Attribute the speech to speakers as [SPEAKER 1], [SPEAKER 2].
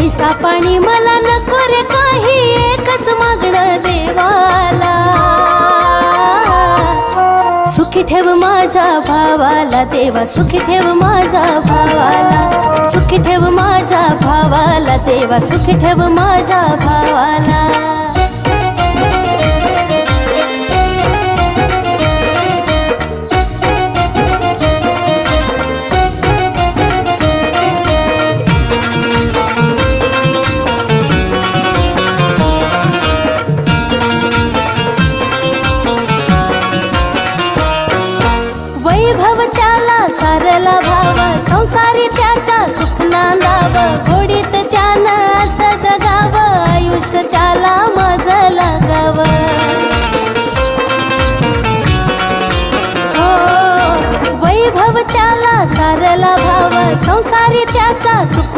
[SPEAKER 1] पैसा पाणी मला नको रे काही, एकच मागणं देवाला, सुखी ठेव माझ्या भावाला देवा, सुखी ठेव माझ्या भावाला, सुखी ठेव माझ्या भावाला देवा, सुखी ठेव माझ्या भावाला. वैभव त्याला सारला भाव, संसारी त्याच्या सुख नांदाव, घोडीत त्यानं असं जगाव, आयुष्य त्याला माझं लागाव. हो वैभव त्याला सारला भाव, संसारी त्याच्या सुख